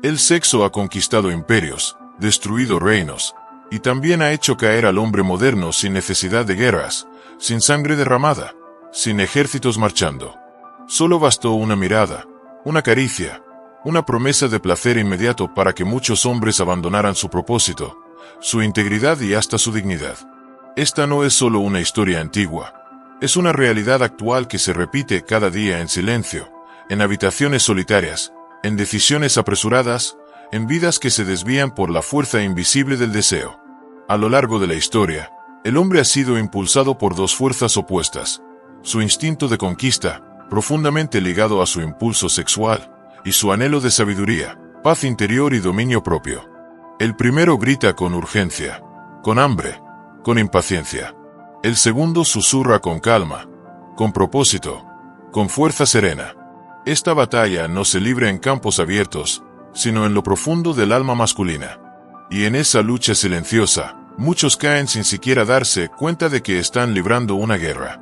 El sexo ha conquistado imperios, destruido reinos, y también ha hecho caer al hombre moderno sin necesidad de guerras, sin sangre derramada, sin ejércitos marchando. Solo bastó una mirada, una caricia, una promesa de placer inmediato para que muchos hombres abandonaran su propósito, su integridad y hasta su dignidad. Esta no es solo una historia antigua, es una realidad actual que se repite cada día en silencio, en habitaciones solitarias, en decisiones apresuradas, en vidas que se desvían por la fuerza invisible del deseo. A lo largo de la historia, el hombre ha sido impulsado por dos fuerzas opuestas: su instinto de conquista, profundamente ligado a su impulso sexual, y su anhelo de sabiduría, paz interior y dominio propio. El primero grita con urgencia, con hambre, con impaciencia. El segundo susurra con calma, con propósito, con fuerza serena. Esta batalla no se libra en campos abiertos, sino en lo profundo del alma masculina. Y en esa lucha silenciosa, muchos caen sin siquiera darse cuenta de que están librando una guerra.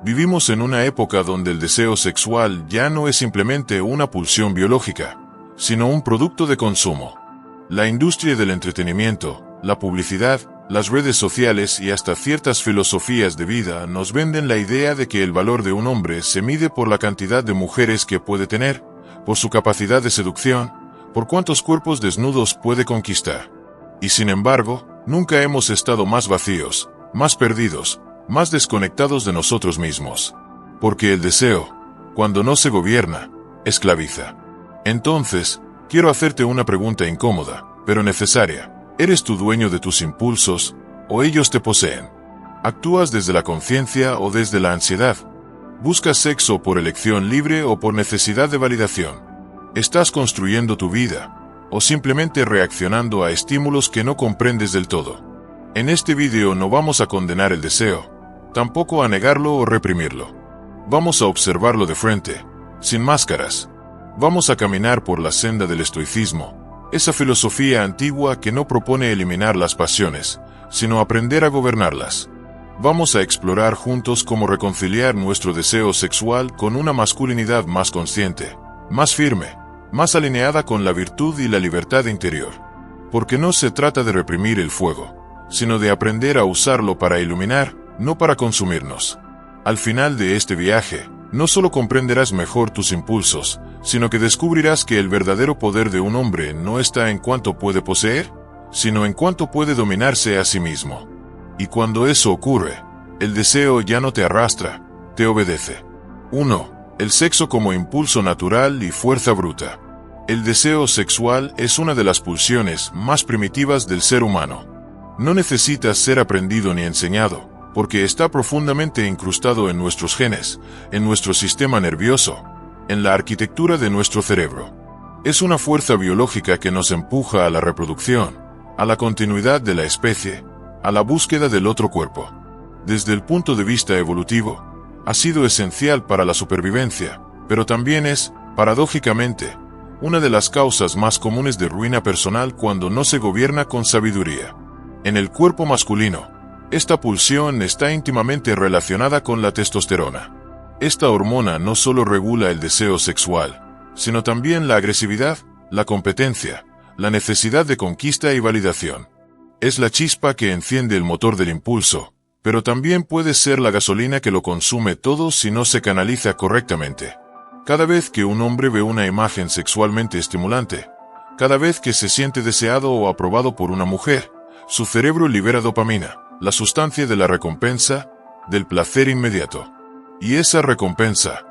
Vivimos en una época donde el deseo sexual ya no es simplemente una pulsión biológica, sino un producto de consumo. La industria del entretenimiento, la publicidad, las redes sociales y hasta ciertas filosofías de vida nos venden la idea de que el valor de un hombre se mide por la cantidad de mujeres que puede tener, por su capacidad de seducción, por cuántos cuerpos desnudos puede conquistar. Y sin embargo, nunca hemos estado más vacíos, más perdidos, más desconectados de nosotros mismos. Porque el deseo, cuando no se gobierna, esclaviza. Entonces, quiero hacerte una pregunta incómoda, pero necesaria. ¿Eres tú dueño de tus impulsos, o ellos te poseen? ¿Actúas desde la conciencia o desde la ansiedad? ¿Buscas sexo por elección libre o por necesidad de validación? ¿Estás construyendo tu vida, o simplemente reaccionando a estímulos que no comprendes del todo? En este vídeo no vamos a condenar el deseo, tampoco a negarlo o reprimirlo. Vamos a observarlo de frente, sin máscaras. Vamos a caminar por la senda del estoicismo, esa filosofía antigua que no propone eliminar las pasiones, sino aprender a gobernarlas. Vamos a explorar juntos cómo reconciliar nuestro deseo sexual con una masculinidad más consciente, más firme, más alineada con la virtud y la libertad interior. Porque no se trata de reprimir el fuego, sino de aprender a usarlo para iluminar, no para consumirnos. Al final de este viaje, no solo comprenderás mejor tus impulsos, sino que descubrirás que el verdadero poder de un hombre no está en cuánto puede poseer, sino en cuánto puede dominarse a sí mismo. Y cuando eso ocurre, el deseo ya no te arrastra, te obedece. 1. El sexo como impulso natural y fuerza bruta. El deseo sexual es una de las pulsiones más primitivas del ser humano. No necesita ser aprendido ni enseñado, porque está profundamente incrustado en nuestros genes, en nuestro sistema nervioso, en la arquitectura de nuestro cerebro. Es una fuerza biológica que nos empuja a la reproducción, a la continuidad de la especie, a la búsqueda del otro cuerpo. Desde el punto de vista evolutivo, ha sido esencial para la supervivencia, pero también es, paradójicamente, una de las causas más comunes de ruina personal cuando no se gobierna con sabiduría. En el cuerpo masculino, esta pulsión está íntimamente relacionada con la testosterona. Esta hormona no solo regula el deseo sexual, sino también la agresividad, la competencia, la necesidad de conquista y validación. Es la chispa que enciende el motor del impulso, pero también puede ser la gasolina que lo consume todo si no se canaliza correctamente. Cada vez que un hombre ve una imagen sexualmente estimulante, cada vez que se siente deseado o aprobado por una mujer, su cerebro libera dopamina, la sustancia de la recompensa, del placer inmediato. Y esa recompensa,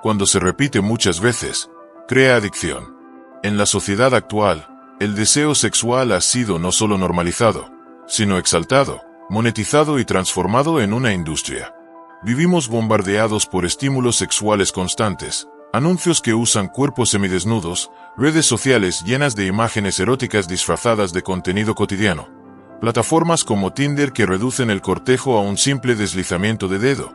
cuando se repite muchas veces, crea adicción. En la sociedad actual, el deseo sexual ha sido no solo normalizado, sino exaltado, monetizado y transformado en una industria. Vivimos bombardeados por estímulos sexuales constantes, anuncios que usan cuerpos semidesnudos, redes sociales llenas de imágenes eróticas disfrazadas de contenido cotidiano, plataformas como Tinder que reducen el cortejo a un simple deslizamiento de dedo,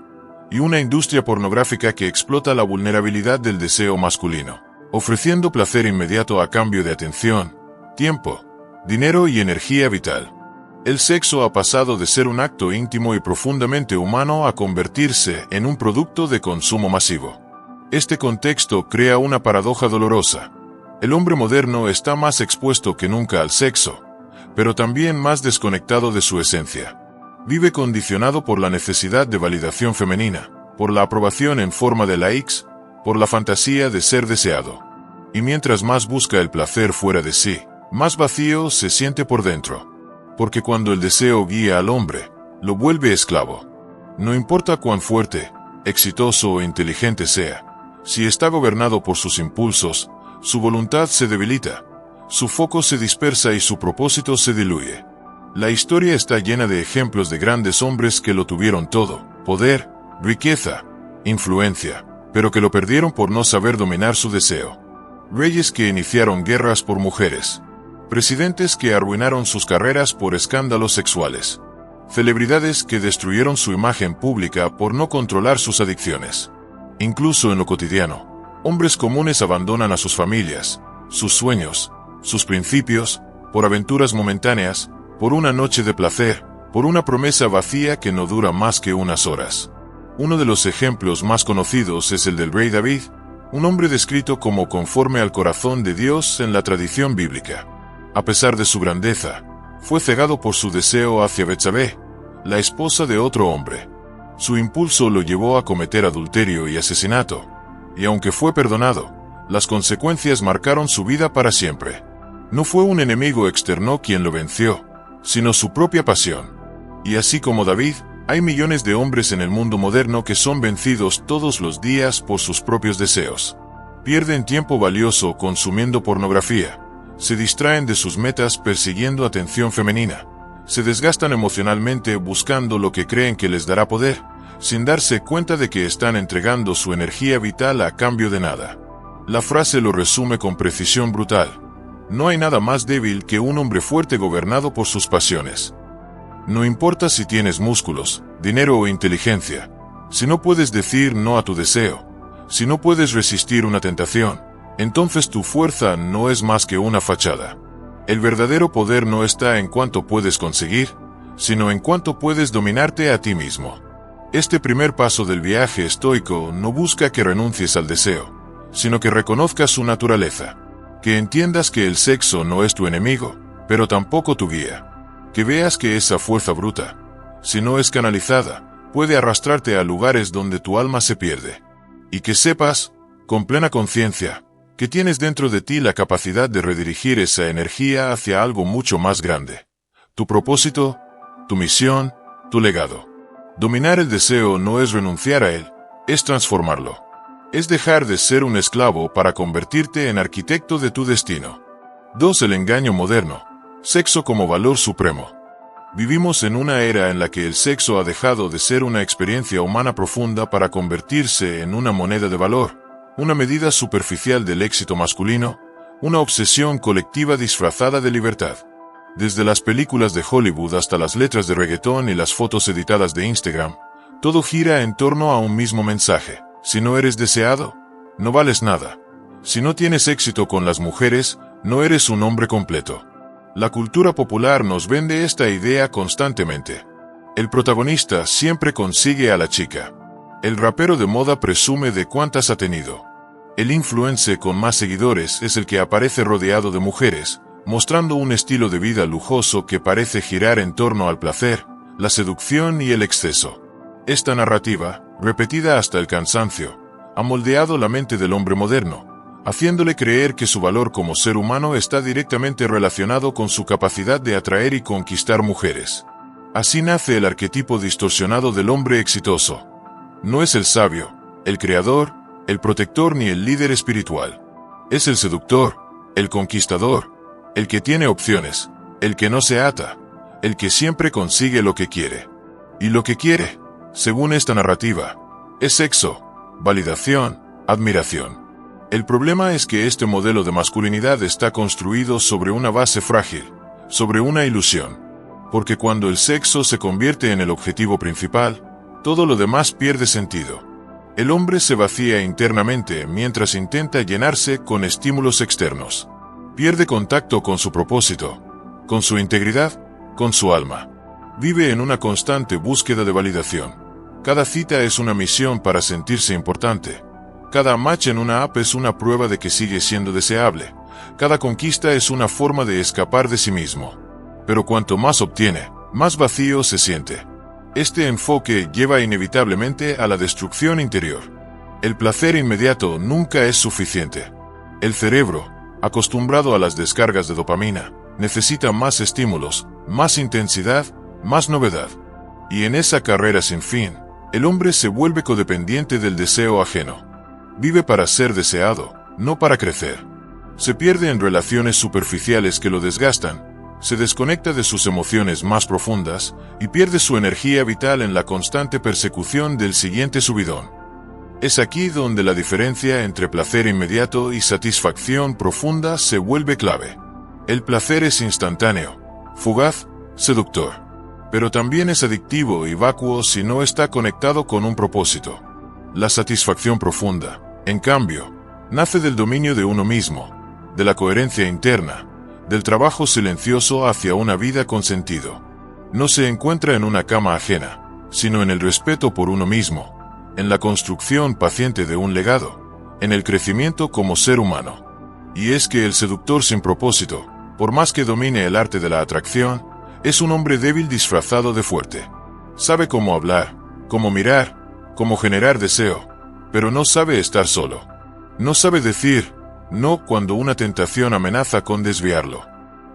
y una industria pornográfica que explota la vulnerabilidad del deseo masculino, ofreciendo placer inmediato a cambio de atención, tiempo, dinero y energía vital. El sexo ha pasado de ser un acto íntimo y profundamente humano a convertirse en un producto de consumo masivo. Este contexto crea una paradoja dolorosa. El hombre moderno está más expuesto que nunca al sexo, pero también más desconectado de su esencia. Vive condicionado por la necesidad de validación femenina, por la aprobación en forma de likes, por la fantasía de ser deseado. Y mientras más busca el placer fuera de sí, más vacío se siente por dentro. Porque cuando el deseo guía al hombre, lo vuelve esclavo. No importa cuán fuerte, exitoso o inteligente sea, si está gobernado por sus impulsos, su voluntad se debilita, su foco se dispersa y su propósito se diluye. La historia está llena de ejemplos de grandes hombres que lo tuvieron todo: poder, riqueza, influencia, pero que lo perdieron por no saber dominar su deseo. Reyes que iniciaron guerras por mujeres. Presidentes que arruinaron sus carreras por escándalos sexuales. Celebridades que destruyeron su imagen pública por no controlar sus adicciones. Incluso en lo cotidiano, hombres comunes abandonan a sus familias, sus sueños, sus principios, por aventuras momentáneas, por una noche de placer, por una promesa vacía que no dura más que unas horas. Uno de los ejemplos más conocidos es el del rey David, un hombre descrito como conforme al corazón de Dios en la tradición bíblica. A pesar de su grandeza, fue cegado por su deseo hacia Betsabé, la esposa de otro hombre. Su impulso lo llevó a cometer adulterio y asesinato, y aunque fue perdonado, las consecuencias marcaron su vida para siempre. No fue un enemigo externo quien lo venció, sino su propia pasión. Y así como David, hay millones de hombres en el mundo moderno que son vencidos todos los días por sus propios deseos. Pierden tiempo valioso consumiendo pornografía, se distraen de sus metas persiguiendo atención femenina, se desgastan emocionalmente buscando lo que creen que les dará poder, sin darse cuenta de que están entregando su energía vital a cambio de nada. La frase lo resume con precisión brutal: no hay nada más débil que un hombre fuerte gobernado por sus pasiones. No importa si tienes músculos, dinero o inteligencia, si no puedes decir no a tu deseo, si no puedes resistir una tentación, entonces tu fuerza no es más que una fachada. El verdadero poder no está en cuánto puedes conseguir, sino en cuánto puedes dominarte a ti mismo. Este primer paso del viaje estoico no busca que renuncies al deseo, sino que reconozcas su naturaleza, que entiendas que el sexo no es tu enemigo, pero tampoco tu guía, que veas que esa fuerza bruta, si no es canalizada, puede arrastrarte a lugares donde tu alma se pierde, y que sepas, con plena conciencia, que tienes dentro de ti la capacidad de redirigir esa energía hacia algo mucho más grande. Tu propósito, tu misión, tu legado. Dominar el deseo no es renunciar a él, es transformarlo. Es dejar de ser un esclavo para convertirte en arquitecto de tu destino. 2. El engaño moderno. Sexo como valor supremo. Vivimos en una era en la que el sexo ha dejado de ser una experiencia humana profunda para convertirse en una moneda de valor, una medida superficial del éxito masculino, una obsesión colectiva disfrazada de libertad. Desde las películas de Hollywood hasta las letras de reggaetón y las fotos editadas de Instagram, todo gira en torno a un mismo mensaje: si no eres deseado, no vales nada. Si no tienes éxito con las mujeres, no eres un hombre completo. La cultura popular nos vende esta idea constantemente. El protagonista siempre consigue a la chica. El rapero de moda presume de cuántas ha tenido. El influencer con más seguidores es el que aparece rodeado de mujeres, mostrando un estilo de vida lujoso que parece girar en torno al placer, la seducción y el exceso. Esta narrativa, repetida hasta el cansancio, ha moldeado la mente del hombre moderno, haciéndole creer que su valor como ser humano está directamente relacionado con su capacidad de atraer y conquistar mujeres. Así nace el arquetipo distorsionado del hombre exitoso. No es el sabio, el creador, el protector ni el líder espiritual. Es el seductor, el conquistador, el que tiene opciones, el que no se ata, el que siempre consigue lo que quiere. Y lo que quiere, según esta narrativa, es sexo, validación, admiración. El problema es que este modelo de masculinidad está construido sobre una base frágil, sobre una ilusión. Porque cuando el sexo se convierte en el objetivo principal, todo lo demás pierde sentido. El hombre se vacía internamente mientras intenta llenarse con estímulos externos. Pierde contacto con su propósito, con su integridad, con su alma. Vive en una constante búsqueda de validación. Cada cita es una misión para sentirse importante. Cada match en una app es una prueba de que sigue siendo deseable, Cada conquista es una forma de escapar de sí mismo. Pero cuanto más obtiene, más vacío se siente. Este enfoque lleva inevitablemente a la destrucción interior. El placer inmediato nunca es suficiente. El cerebro, acostumbrado a las descargas de dopamina, necesita más estímulos, más intensidad, más novedad. Y en esa carrera sin fin, el hombre se vuelve codependiente del deseo ajeno. Vive para ser deseado, no para crecer. Se pierde en relaciones superficiales que lo desgastan, se desconecta de sus emociones más profundas y pierde su energía vital en la constante persecución del siguiente subidón. Es aquí donde la diferencia entre placer inmediato y satisfacción profunda se vuelve clave. El placer es instantáneo, fugaz, seductor, pero también es adictivo y vacuo si no está conectado con un propósito. La satisfacción profunda, en cambio, nace del dominio de uno mismo, de la coherencia interna, del trabajo silencioso hacia una vida con sentido. No se encuentra en una cama ajena, sino en el respeto por uno mismo, en la construcción paciente de un legado, en el crecimiento como ser humano. Y es que el seductor sin propósito, por más que domine el arte de la atracción, es un hombre débil disfrazado de fuerte. Sabe cómo hablar, cómo mirar, cómo generar deseo, pero no sabe estar solo. No sabe decir no cuando una tentación amenaza con desviarlo.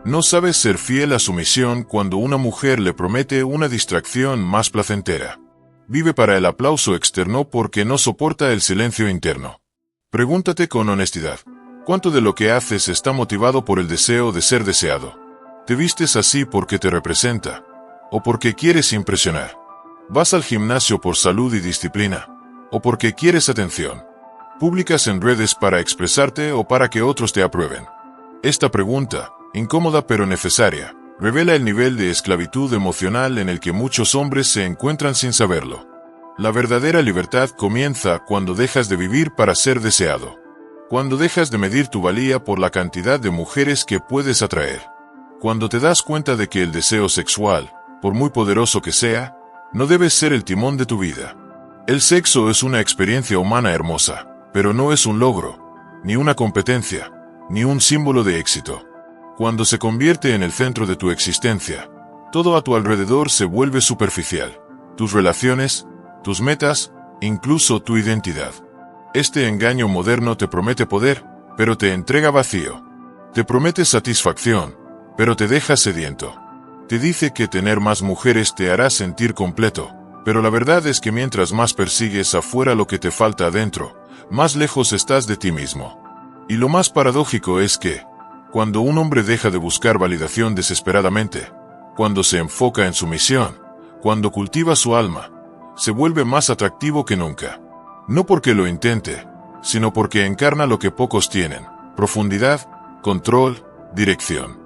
No sabe ser fiel a su misión cuando una mujer le promete una distracción más placentera. Vive para el aplauso externo porque no soporta el silencio interno. Pregúntate con honestidad, ¿cuánto de lo que haces está motivado por el deseo de ser deseado? ¿Te vistes así porque te representa? ¿O porque quieres impresionar? ¿Vas al gimnasio por salud y disciplina? ¿O porque quieres atención? ¿Publicas en redes para expresarte o para que otros te aprueben? Esta pregunta, incómoda pero necesaria, revela el nivel de esclavitud emocional en el que muchos hombres se encuentran sin saberlo. La verdadera libertad comienza cuando dejas de vivir para ser deseado. Cuando dejas de medir tu valía por la cantidad de mujeres que puedes atraer. Cuando te das cuenta de que el deseo sexual, por muy poderoso que sea, no debe ser el timón de tu vida. El sexo es una experiencia humana hermosa, pero no es un logro, ni una competencia, ni un símbolo de éxito. Cuando se convierte en el centro de tu existencia, todo a tu alrededor se vuelve superficial. Tus relaciones, tus metas, incluso tu identidad. Este engaño moderno te promete poder, pero te entrega vacío. Te promete satisfacción, pero te deja sediento. Te dice que tener más mujeres te hará sentir completo, pero la verdad es que mientras más persigues afuera lo que te falta adentro, más lejos estás de ti mismo. Y lo más paradójico es que, cuando un hombre deja de buscar validación desesperadamente, cuando se enfoca en su misión, cuando cultiva su alma, se vuelve más atractivo que nunca. No porque lo intente, sino porque encarna lo que pocos tienen: profundidad, control, dirección.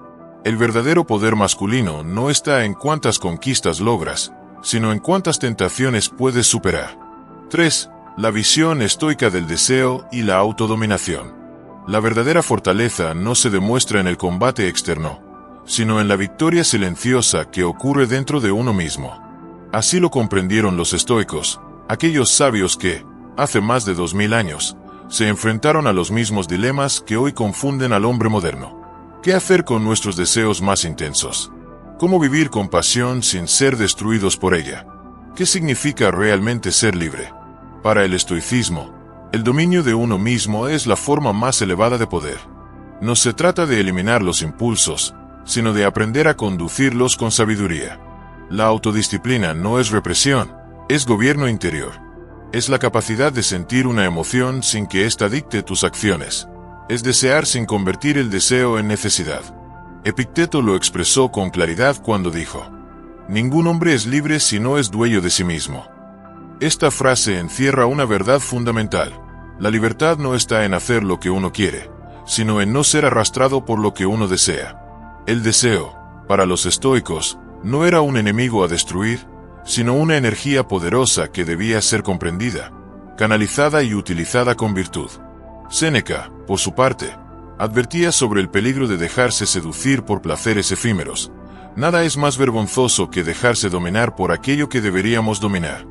El verdadero poder masculino no está en cuántas conquistas logras, sino en cuántas tentaciones puedes superar. 3. La visión estoica del deseo y la autodominación. La verdadera fortaleza no se demuestra en el combate externo, sino en la victoria silenciosa que ocurre dentro de uno mismo. Así lo comprendieron los estoicos, aquellos sabios que, hace más de 2000 años, se enfrentaron a los mismos dilemas que hoy confunden al hombre moderno. ¿Qué hacer con nuestros deseos más intensos? ¿Cómo vivir con pasión sin ser destruidos por ella? ¿Qué significa realmente ser libre? Para el estoicismo, el dominio de uno mismo es la forma más elevada de poder. No se trata de eliminar los impulsos, sino de aprender a conducirlos con sabiduría. La autodisciplina no es represión, es gobierno interior. Es la capacidad de sentir una emoción sin que ésta dicte tus acciones. Es desear sin convertir el deseo en necesidad. Epicteto lo expresó con claridad cuando dijo: «Ningún hombre es libre si no es dueño de sí mismo». Esta frase encierra una verdad fundamental. La libertad no está en hacer lo que uno quiere, sino en no ser arrastrado por lo que uno desea. El deseo, para los estoicos, no era un enemigo a destruir, sino una energía poderosa que debía ser comprendida, canalizada y utilizada con virtud. Séneca, por su parte, advertía sobre el peligro de dejarse seducir por placeres efímeros. Nada es más vergonzoso que dejarse dominar por aquello que deberíamos dominar.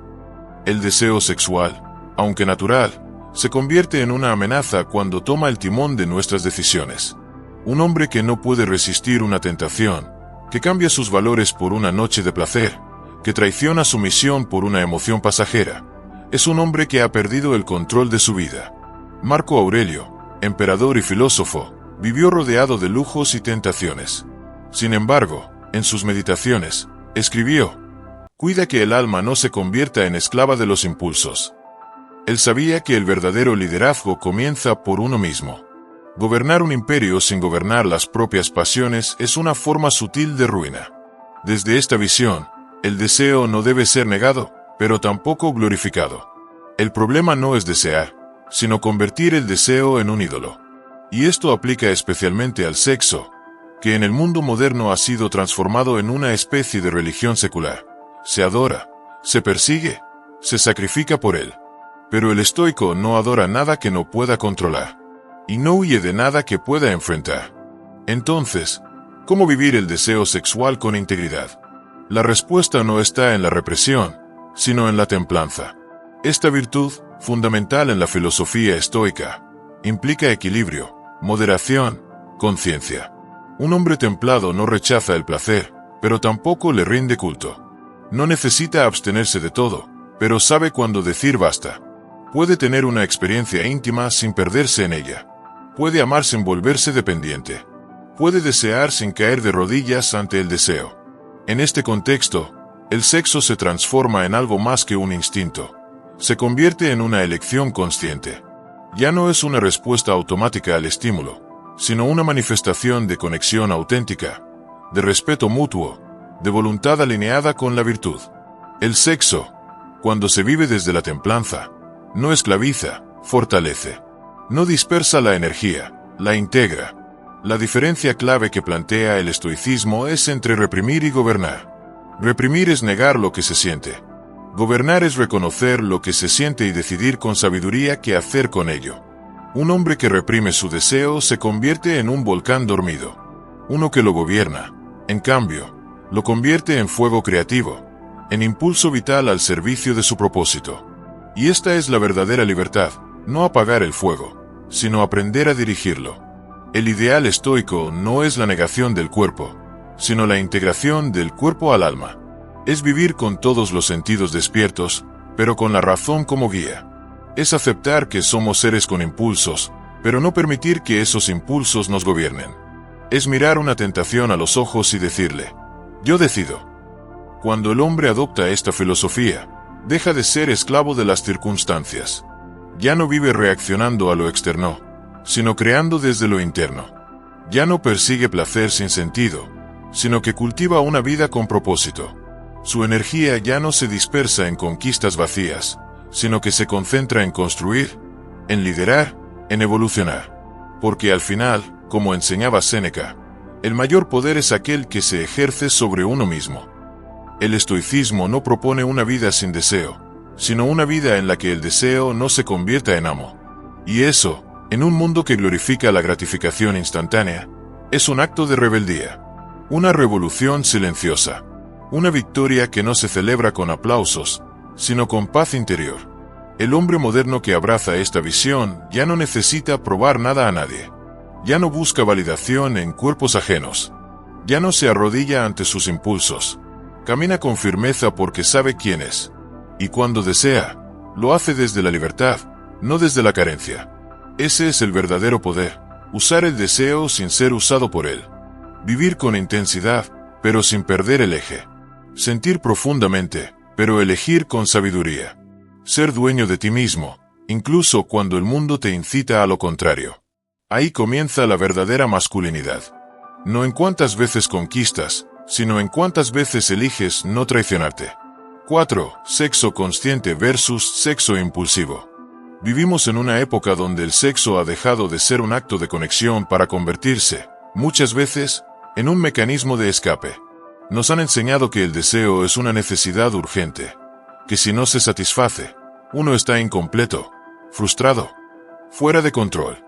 El deseo sexual, aunque natural, se convierte en una amenaza cuando toma el timón de nuestras decisiones. Un hombre que no puede resistir una tentación, que cambia sus valores por una noche de placer, que traiciona su misión por una emoción pasajera, es un hombre que ha perdido el control de su vida. Marco Aurelio, emperador y filósofo, vivió rodeado de lujos y tentaciones. Sin embargo, en sus meditaciones, escribió: «Cuida que el alma no se convierta en esclava de los impulsos». Él sabía que el verdadero liderazgo comienza por uno mismo. Gobernar un imperio sin gobernar las propias pasiones es una forma sutil de ruina. Desde esta visión, el deseo no debe ser negado, pero tampoco glorificado. El problema no es desear, sino convertir el deseo en un ídolo. Y esto aplica especialmente al sexo, que en el mundo moderno ha sido transformado en una especie de religión secular. Se adora, se persigue, se sacrifica por él. Pero el estoico no adora nada que no pueda controlar, y no huye de nada que pueda enfrentar. Entonces, ¿cómo vivir el deseo sexual con integridad? La respuesta no está en la represión, sino en la templanza. Esta virtud, fundamental en la filosofía estoica, implica equilibrio, moderación, conciencia. Un hombre templado no rechaza el placer, pero tampoco le rinde culto. No necesita abstenerse de todo, pero sabe cuándo decir basta. Puede tener una experiencia íntima sin perderse en ella. Puede amar sin volverse dependiente. Puede desear sin caer de rodillas ante el deseo. En este contexto, el sexo se transforma en algo más que un instinto. Se convierte en una elección consciente. Ya no es una respuesta automática al estímulo, sino una manifestación de conexión auténtica, de respeto mutuo, de voluntad alineada con la virtud. El sexo, cuando se vive desde la templanza, no esclaviza, fortalece. No dispersa la energía, la integra. La diferencia clave que plantea el estoicismo es entre reprimir y gobernar. Reprimir es negar lo que se siente. Gobernar es reconocer lo que se siente y decidir con sabiduría qué hacer con ello. Un hombre que reprime su deseo se convierte en un volcán dormido. Uno que lo gobierna, en cambio, lo convierte en fuego creativo, en impulso vital al servicio de su propósito. Y esta es la verdadera libertad, no apagar el fuego, sino aprender a dirigirlo. El ideal estoico no es la negación del cuerpo, sino la integración del cuerpo al alma. Es vivir con todos los sentidos despiertos, pero con la razón como guía. Es aceptar que somos seres con impulsos, pero no permitir que esos impulsos nos gobiernen. Es mirar una tentación a los ojos y decirle: yo decido. Cuando el hombre adopta esta filosofía, deja de ser esclavo de las circunstancias. Ya no vive reaccionando a lo externo, sino creando desde lo interno. Ya no persigue placer sin sentido, sino que cultiva una vida con propósito. Su energía ya no se dispersa en conquistas vacías, sino que se concentra en construir, en liderar, en evolucionar. Porque al final, como enseñaba Séneca, el mayor poder es aquel que se ejerce sobre uno mismo. El estoicismo no propone una vida sin deseo, sino una vida en la que el deseo no se convierta en amo. Y eso, en un mundo que glorifica la gratificación instantánea, es un acto de rebeldía. Una revolución silenciosa. Una victoria que no se celebra con aplausos, sino con paz interior. El hombre moderno que abraza esta visión ya no necesita probar nada a nadie. Ya no busca validación en cuerpos ajenos. Ya no se arrodilla ante sus impulsos. Camina con firmeza porque sabe quién es. Y cuando desea, lo hace desde la libertad, no desde la carencia. Ese es el verdadero poder, usar el deseo sin ser usado por él. Vivir con intensidad, pero sin perder el eje. Sentir profundamente, pero elegir con sabiduría. Ser dueño de ti mismo, incluso cuando el mundo te incita a lo contrario. Ahí comienza la verdadera masculinidad. No en cuántas veces conquistas, sino en cuántas veces eliges no traicionarte. 4. Sexo consciente versus sexo impulsivo. Vivimos en una época donde el sexo ha dejado de ser un acto de conexión para convertirse, muchas veces, en un mecanismo de escape. Nos han enseñado que el deseo es una necesidad urgente, que si no se satisface, uno está incompleto, frustrado, fuera de control.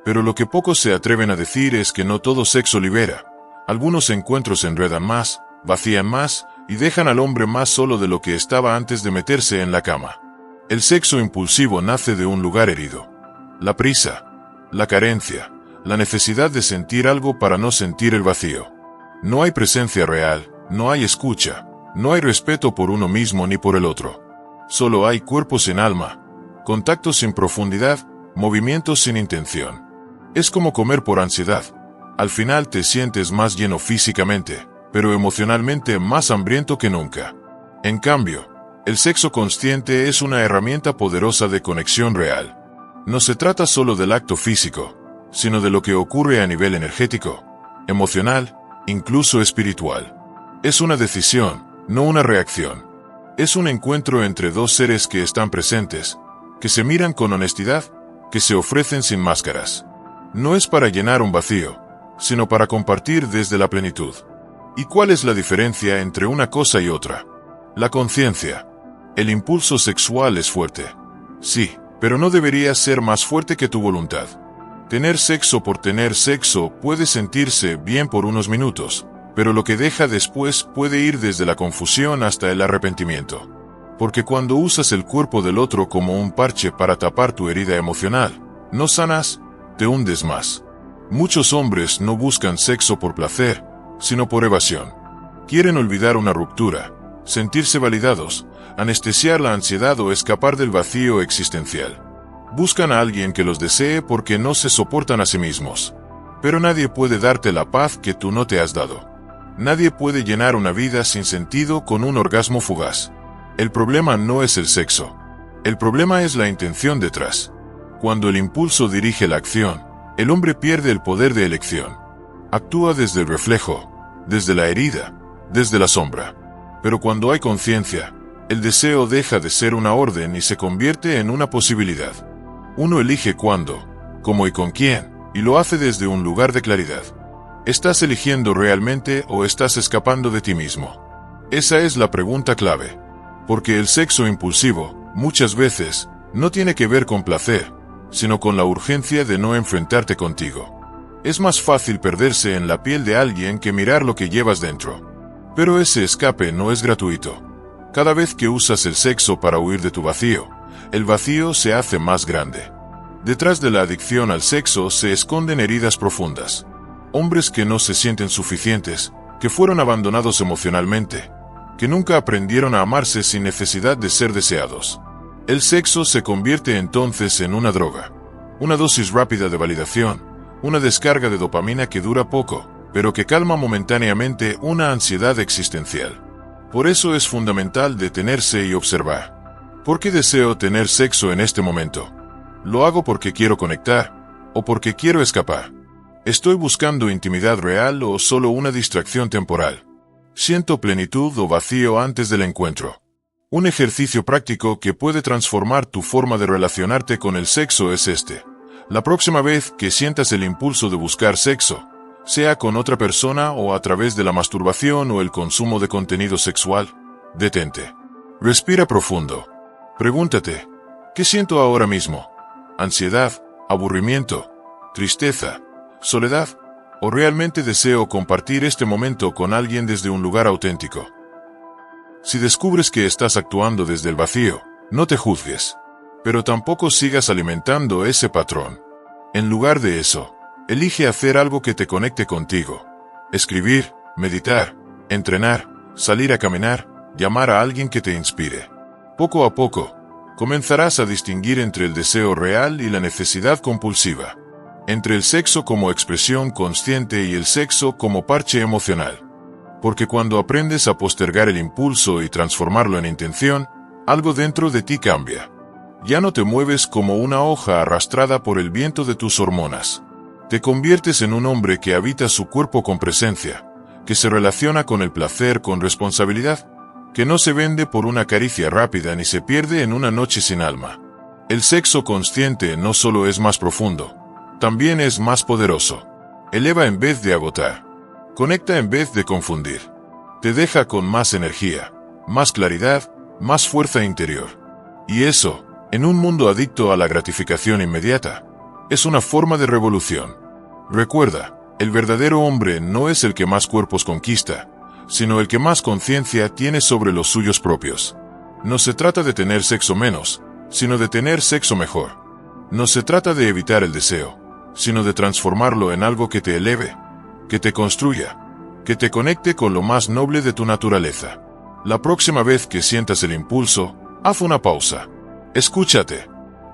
Pero lo que pocos se atreven a decir es que no todo sexo libera. Algunos encuentros enredan más, vacían más, y dejan al hombre más solo de lo que estaba antes de meterse en la cama. El sexo impulsivo nace de un lugar herido. La prisa, la carencia, la necesidad de sentir algo para no sentir el vacío. No hay presencia real, no hay escucha, no hay respeto por uno mismo ni por el otro. Solo hay cuerpo sin alma, contacto sin profundidad, movimientos sin intención. Es como comer por ansiedad. Al final te sientes más lleno físicamente, pero emocionalmente más hambriento que nunca. En cambio, el sexo consciente es una herramienta poderosa de conexión real. No se trata solo del acto físico, sino de lo que ocurre a nivel energético, emocional, incluso espiritual. Es una decisión, no una reacción. Es un encuentro entre dos seres que están presentes, que se miran con honestidad, que se ofrecen sin máscaras. No es para llenar un vacío, sino para compartir desde la plenitud. ¿Y cuál es la diferencia entre una cosa y otra? La conciencia. El impulso sexual es fuerte. Sí, pero no debería ser más fuerte que tu voluntad. Tener sexo por tener sexo puede sentirse bien por unos minutos, pero lo que deja después puede ir desde la confusión hasta el arrepentimiento. Porque cuando usas el cuerpo del otro como un parche para tapar tu herida emocional, no sanas, te hundes más. Muchos hombres no buscan sexo por placer, sino por evasión. Quieren olvidar una ruptura, sentirse validados, anestesiar la ansiedad o escapar del vacío existencial. Buscan a alguien que los desee porque no se soportan a sí mismos. Pero nadie puede darte la paz que tú no te has dado. Nadie puede llenar una vida sin sentido con un orgasmo fugaz. El problema no es el sexo. El problema es la intención detrás. Cuando el impulso dirige la acción, el hombre pierde el poder de elección. Actúa desde el reflejo, desde la herida, desde la sombra. Pero cuando hay conciencia, el deseo deja de ser una orden y se convierte en una posibilidad. Uno elige cuándo, cómo y con quién, y lo hace desde un lugar de claridad. ¿Estás eligiendo realmente o estás escapando de ti mismo? Esa es la pregunta clave. Porque el sexo impulsivo, muchas veces, no tiene que ver con placer, sino con la urgencia de no enfrentarte contigo. Es más fácil perderse en la piel de alguien que mirar lo que llevas dentro. Pero ese escape no es gratuito. Cada vez que usas el sexo para huir de tu vacío, el vacío se hace más grande. Detrás de la adicción al sexo se esconden heridas profundas. Hombres que no se sienten suficientes, que fueron abandonados emocionalmente, que nunca aprendieron a amarse sin necesidad de ser deseados. El sexo se convierte entonces en una droga, una dosis rápida de validación, una descarga de dopamina que dura poco, pero que calma momentáneamente una ansiedad existencial. Por eso es fundamental detenerse y observar. ¿Por qué deseo tener sexo en este momento? ¿Lo hago porque quiero conectar o porque quiero escapar? ¿Estoy buscando intimidad real o solo una distracción temporal? ¿Siento plenitud o vacío antes del encuentro? Un ejercicio práctico que puede transformar tu forma de relacionarte con el sexo es este. La próxima vez que sientas el impulso de buscar sexo, sea con otra persona o a través de la masturbación o el consumo de contenido sexual, detente. Respira profundo. Pregúntate, ¿qué siento ahora mismo? ¿Ansiedad, aburrimiento, tristeza, soledad? ¿O realmente deseo compartir este momento con alguien desde un lugar auténtico? Si descubres que estás actuando desde el vacío, no te juzgues. Pero tampoco sigas alimentando ese patrón. En lugar de eso, elige hacer algo que te conecte contigo. Escribir, meditar, entrenar, salir a caminar, llamar a alguien que te inspire. Poco a poco, comenzarás a distinguir entre el deseo real y la necesidad compulsiva. Entre el sexo como expresión consciente y el sexo como parche emocional. Porque cuando aprendes a postergar el impulso y transformarlo en intención, algo dentro de ti cambia. Ya no te mueves como una hoja arrastrada por el viento de tus hormonas. Te conviertes en un hombre que habita su cuerpo con presencia, que se relaciona con el placer con responsabilidad, que no se vende por una caricia rápida ni se pierde en una noche sin alma. El sexo consciente no solo es más profundo, también es más poderoso. Eleva en vez de agotar. Conecta en vez de confundir. Te deja con más energía, más claridad, más fuerza interior. Y eso, en un mundo adicto a la gratificación inmediata, es una forma de revolución. Recuerda, el verdadero hombre no es el que más cuerpos conquista, sino el que más conciencia tiene sobre los suyos propios. No se trata de tener sexo menos, sino de tener sexo mejor. No se trata de evitar el deseo, sino de transformarlo en algo que te eleve, que te construya, que te conecte con lo más noble de tu naturaleza. La próxima vez que sientas el impulso, haz una pausa. Escúchate.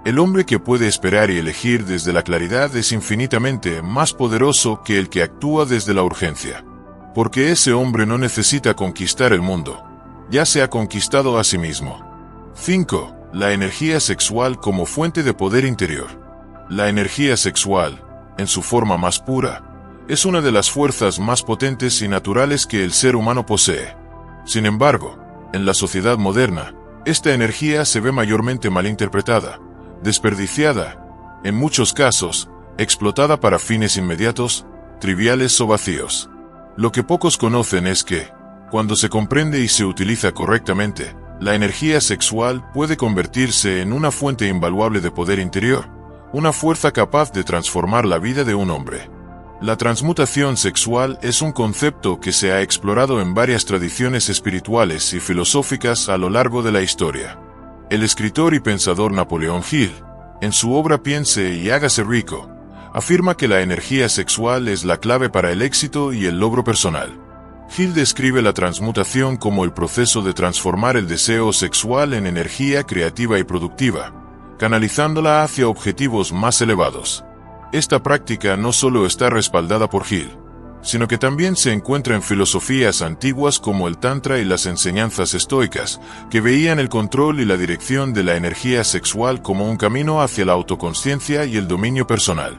El hombre que puede esperar y elegir desde la claridad es infinitamente más poderoso que el que actúa desde la urgencia. Porque ese hombre no necesita conquistar el mundo. Ya se ha conquistado a sí mismo. 5. La energía sexual como fuente de poder interior. La energía sexual, en su forma más pura, es una de las fuerzas más potentes y naturales que el ser humano posee. Sin embargo, en la sociedad moderna, esta energía se ve mayormente malinterpretada, desperdiciada, en muchos casos, explotada para fines inmediatos, triviales o vacíos. Lo que pocos conocen es que, cuando se comprende y se utiliza correctamente, la energía sexual puede convertirse en una fuente invaluable de poder interior, una fuerza capaz de transformar la vida de un hombre. La transmutación sexual es un concepto que se ha explorado en varias tradiciones espirituales y filosóficas a lo largo de la historia. El escritor y pensador Napoleón Hill, en su obra Piense y hágase rico, afirma que la energía sexual es la clave para el éxito y el logro personal. Hill describe la transmutación como el proceso de transformar el deseo sexual en energía creativa y productiva, canalizándola hacia objetivos más elevados. Esta práctica no solo está respaldada por Hill, sino que también se encuentra en filosofías antiguas como el Tantra y las enseñanzas estoicas, que veían el control y la dirección de la energía sexual como un camino hacia la autoconsciencia y el dominio personal.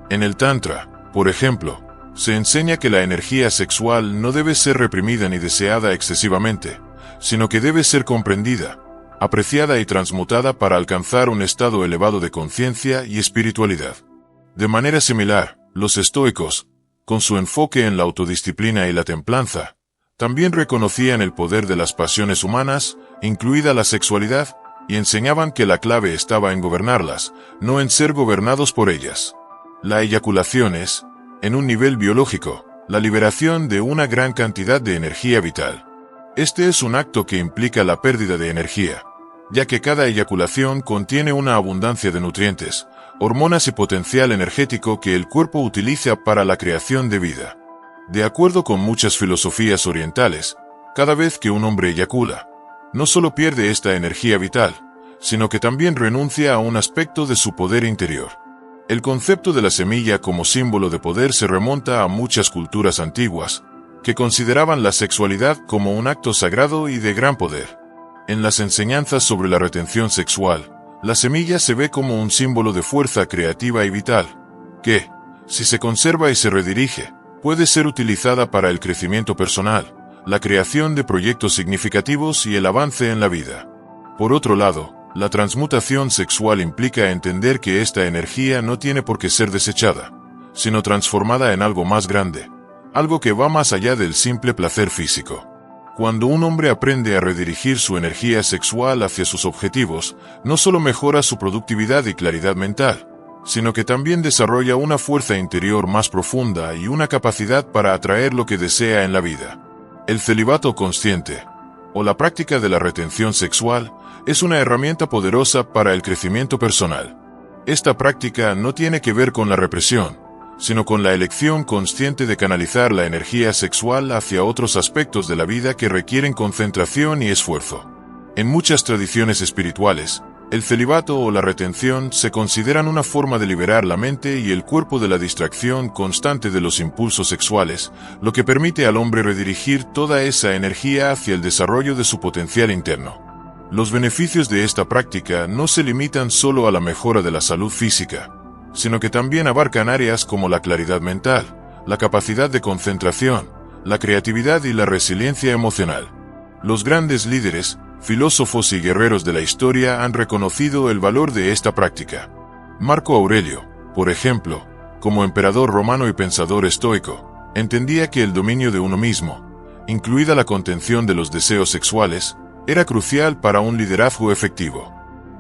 En el Tantra, por ejemplo, se enseña que la energía sexual no debe ser reprimida ni deseada excesivamente, sino que debe ser comprendida, apreciada y transmutada para alcanzar un estado elevado de conciencia y espiritualidad. De manera similar, los estoicos, con su enfoque en la autodisciplina y la templanza, también reconocían el poder de las pasiones humanas, incluida la sexualidad, y enseñaban que la clave estaba en gobernarlas, no en ser gobernados por ellas. La eyaculación es, en un nivel biológico, la liberación de una gran cantidad de energía vital. Este es un acto que implica la pérdida de energía, ya que cada eyaculación contiene una abundancia de nutrientes, hormonas y potencial energético que el cuerpo utiliza para la creación de vida. De acuerdo con muchas filosofías orientales, cada vez que un hombre eyacula, no solo pierde esta energía vital, sino que también renuncia a un aspecto de su poder interior. El concepto de la semilla como símbolo de poder se remonta a muchas culturas antiguas, que consideraban la sexualidad como un acto sagrado y de gran poder. En las enseñanzas sobre la retención sexual, la semilla se ve como un símbolo de fuerza creativa y vital, que, si se conserva y se redirige, puede ser utilizada para el crecimiento personal, la creación de proyectos significativos y el avance en la vida. Por otro lado, la transmutación sexual implica entender que esta energía no tiene por qué ser desechada, sino transformada en algo más grande, algo que va más allá del simple placer físico. Cuando un hombre aprende a redirigir su energía sexual hacia sus objetivos, no solo mejora su productividad y claridad mental, sino que también desarrolla una fuerza interior más profunda y una capacidad para atraer lo que desea en la vida. El celibato consciente, o la práctica de la retención sexual, es una herramienta poderosa para el crecimiento personal. Esta práctica no tiene que ver con la represión, sino con la elección consciente de canalizar la energía sexual hacia otros aspectos de la vida que requieren concentración y esfuerzo. En muchas tradiciones espirituales, el celibato o la retención se consideran una forma de liberar la mente y el cuerpo de la distracción constante de los impulsos sexuales, lo que permite al hombre redirigir toda esa energía hacia el desarrollo de su potencial interno. Los beneficios de esta práctica no se limitan solo a la mejora de la salud física, sino que también abarcan áreas como la claridad mental, la capacidad de concentración, la creatividad y la resiliencia emocional. Los grandes líderes, filósofos y guerreros de la historia han reconocido el valor de esta práctica. Marco Aurelio, por ejemplo, como emperador romano y pensador estoico, entendía que el dominio de uno mismo, incluida la contención de los deseos sexuales, era crucial para un liderazgo efectivo.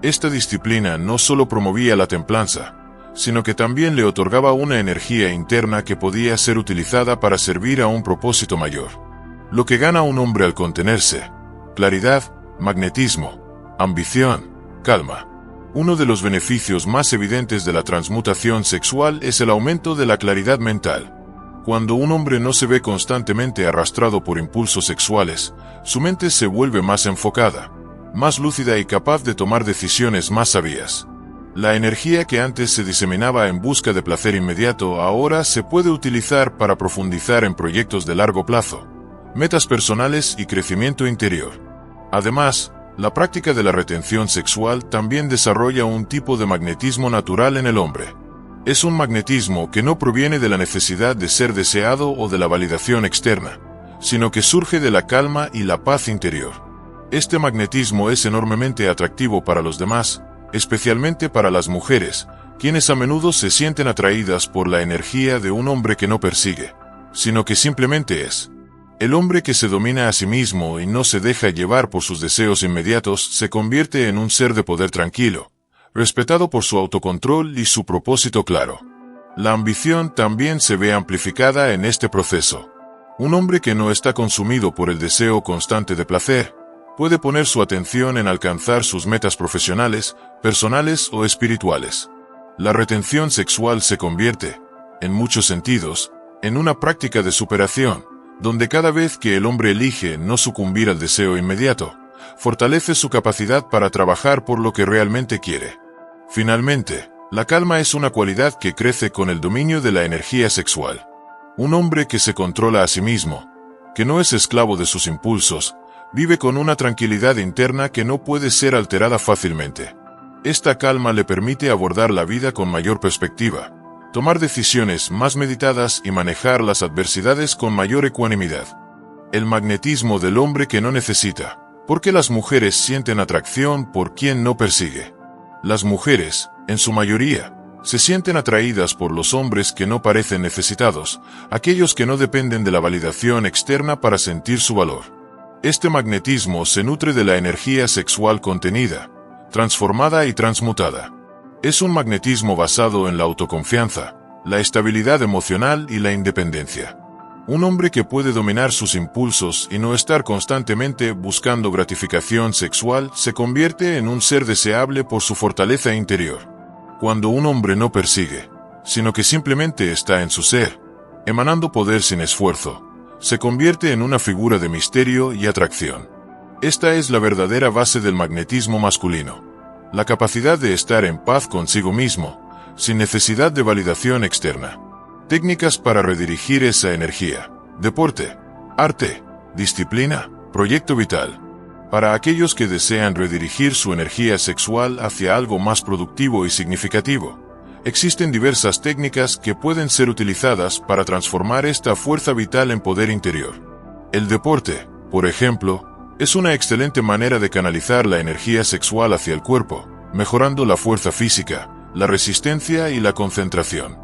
Esta disciplina no solo promovía la templanza, sino que también le otorgaba una energía interna que podía ser utilizada para servir a un propósito mayor. Lo que gana un hombre al contenerse: claridad, magnetismo, ambición, calma. Uno de los beneficios más evidentes de la transmutación sexual es el aumento de la claridad mental. Cuando un hombre no se ve constantemente arrastrado por impulsos sexuales, su mente se vuelve más enfocada, más lúcida y capaz de tomar decisiones más sabias. La energía que antes se diseminaba en busca de placer inmediato ahora se puede utilizar para profundizar en proyectos de largo plazo, metas personales y crecimiento interior. Además, la práctica de la retención sexual también desarrolla un tipo de magnetismo natural en el hombre. Es un magnetismo que no proviene de la necesidad de ser deseado o de la validación externa, sino que surge de la calma y la paz interior. Este magnetismo es enormemente atractivo para los demás, especialmente para las mujeres, quienes a menudo se sienten atraídas por la energía de un hombre que no persigue, sino que simplemente es. El hombre que se domina a sí mismo y no se deja llevar por sus deseos inmediatos se convierte en un ser de poder tranquilo, respetado por su autocontrol y su propósito claro. La ambición también se ve amplificada en este proceso. Un hombre que no está consumido por el deseo constante de placer, puede poner su atención en alcanzar sus metas profesionales, personales o espirituales. La retención sexual se convierte, en muchos sentidos, en una práctica de superación, donde cada vez que el hombre elige no sucumbir al deseo inmediato, fortalece su capacidad para trabajar por lo que realmente quiere. Finalmente, la calma es una cualidad que crece con el dominio de la energía sexual. Un hombre que se controla a sí mismo, que no es esclavo de sus impulsos, vive con una tranquilidad interna que no puede ser alterada fácilmente. Esta calma le permite abordar la vida con mayor perspectiva, tomar decisiones más meditadas y manejar las adversidades con mayor ecuanimidad. El magnetismo del hombre que no necesita. ¿Por qué las mujeres sienten atracción por quien no persigue? Las mujeres, en su mayoría, se sienten atraídas por los hombres que no parecen necesitados, aquellos que no dependen de la validación externa para sentir su valor. Este magnetismo se nutre de la energía sexual contenida, transformada y transmutada. Es un magnetismo basado en la autoconfianza, la estabilidad emocional y la independencia. Un hombre que puede dominar sus impulsos y no estar constantemente buscando gratificación sexual se convierte en un ser deseable por su fortaleza interior. Cuando un hombre no persigue, sino que simplemente está en su ser, emanando poder sin esfuerzo, se convierte en una figura de misterio y atracción. Esta es la verdadera base del magnetismo masculino. La capacidad de estar en paz consigo mismo, sin necesidad de validación externa. Técnicas para redirigir esa energía. Deporte, arte, disciplina, proyecto vital. Para aquellos que desean redirigir su energía sexual hacia algo más productivo y significativo, existen diversas técnicas que pueden ser utilizadas para transformar esta fuerza vital en poder interior. El deporte, por ejemplo, es una excelente manera de canalizar la energía sexual hacia el cuerpo, mejorando la fuerza física, la resistencia y la concentración.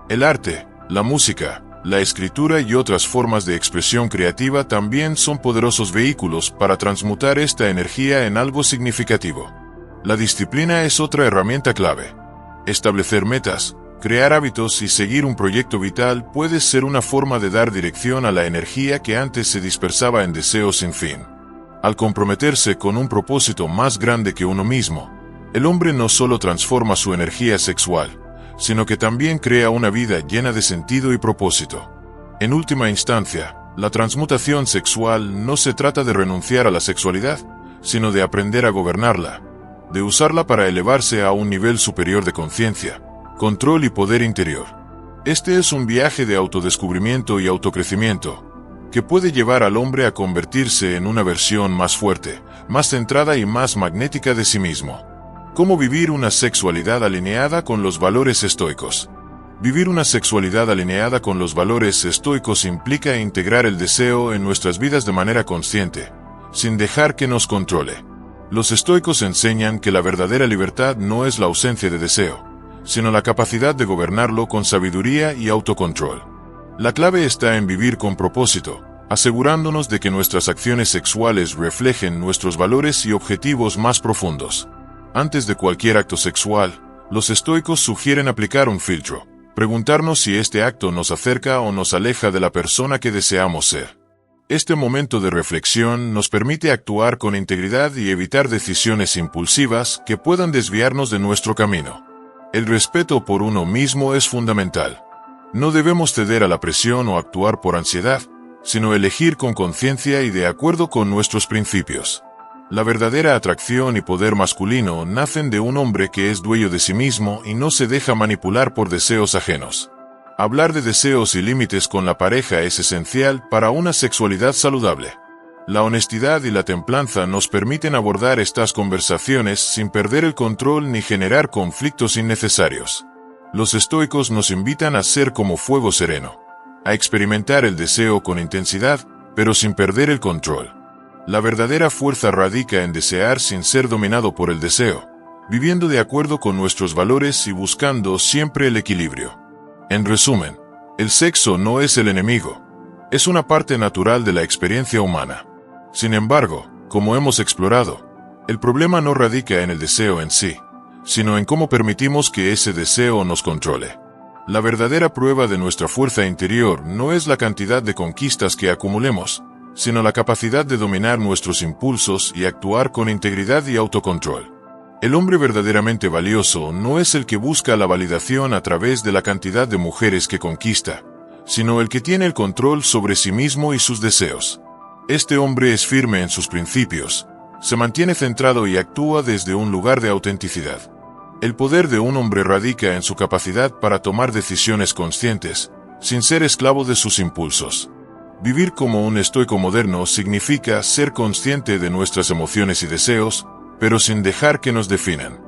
El arte, la música, la escritura y otras formas de expresión creativa también son poderosos vehículos para transmutar esta energía en algo significativo. La disciplina es otra herramienta clave. Establecer metas, crear hábitos y seguir un proyecto vital puede ser una forma de dar dirección a la energía que antes se dispersaba en deseos sin fin. Al comprometerse con un propósito más grande que uno mismo, el hombre no solo transforma su energía sexual, sino que también crea una vida llena de sentido y propósito. En última instancia, la transmutación sexual no se trata de renunciar a la sexualidad, sino de aprender a gobernarla, de usarla para elevarse a un nivel superior de conciencia, control y poder interior. Este es un viaje de autodescubrimiento y autocrecimiento, que puede llevar al hombre a convertirse en una versión más fuerte, más centrada y más magnética de sí mismo. ¿Cómo vivir una sexualidad alineada con los valores estoicos? Vivir una sexualidad alineada con los valores estoicos implica integrar el deseo en nuestras vidas de manera consciente, sin dejar que nos controle. Los estoicos enseñan que la verdadera libertad no es la ausencia de deseo, sino la capacidad de gobernarlo con sabiduría y autocontrol. La clave está en vivir con propósito, asegurándonos de que nuestras acciones sexuales reflejen nuestros valores y objetivos más profundos. Antes de cualquier acto sexual, los estoicos sugieren aplicar un filtro, preguntarnos si este acto nos acerca o nos aleja de la persona que deseamos ser. Este momento de reflexión nos permite actuar con integridad y evitar decisiones impulsivas que puedan desviarnos de nuestro camino. El respeto por uno mismo es fundamental. No debemos ceder a la presión o actuar por ansiedad, sino elegir con conciencia y de acuerdo con nuestros principios. La verdadera atracción y poder masculino nacen de un hombre que es dueño de sí mismo y no se deja manipular por deseos ajenos. Hablar de deseos y límites con la pareja es esencial para una sexualidad saludable. La honestidad y la templanza nos permiten abordar estas conversaciones sin perder el control ni generar conflictos innecesarios. Los estoicos nos invitan a ser como fuego sereno, a experimentar el deseo con intensidad, pero sin perder el control. La verdadera fuerza radica en desear sin ser dominado por el deseo, viviendo de acuerdo con nuestros valores y buscando siempre el equilibrio. En resumen, el sexo no es el enemigo, es una parte natural de la experiencia humana. Sin embargo, como hemos explorado, el problema no radica en el deseo en sí, sino en cómo permitimos que ese deseo nos controle. La verdadera prueba de nuestra fuerza interior no es la cantidad de conquistas que acumulemos, sino la capacidad de dominar nuestros impulsos y actuar con integridad y autocontrol. El hombre verdaderamente valioso no es el que busca la validación a través de la cantidad de mujeres que conquista, sino el que tiene el control sobre sí mismo y sus deseos. Este hombre es firme en sus principios, se mantiene centrado y actúa desde un lugar de autenticidad. El poder de un hombre radica en su capacidad para tomar decisiones conscientes, sin ser esclavo de sus impulsos. Vivir como un estoico moderno significa ser consciente de nuestras emociones y deseos, pero sin dejar que nos definan.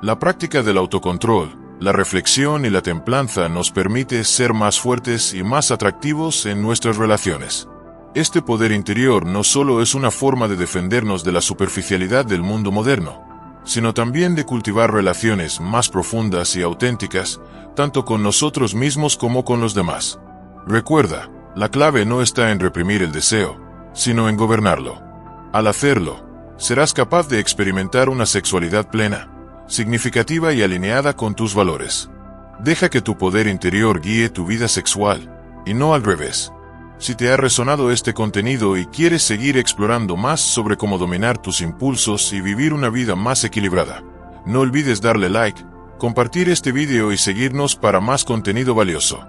La práctica del autocontrol, la reflexión y la templanza nos permite ser más fuertes y más atractivos en nuestras relaciones. Este poder interior no solo es una forma de defendernos de la superficialidad del mundo moderno, sino también de cultivar relaciones más profundas y auténticas, tanto con nosotros mismos como con los demás. Recuerda, la clave no está en reprimir el deseo, sino en gobernarlo. Al hacerlo, serás capaz de experimentar una sexualidad plena, significativa y alineada con tus valores. Deja que tu poder interior guíe tu vida sexual, y no al revés. Si te ha resonado este contenido y quieres seguir explorando más sobre cómo dominar tus impulsos y vivir una vida más equilibrada, no olvides darle like, compartir este video y seguirnos para más contenido valioso.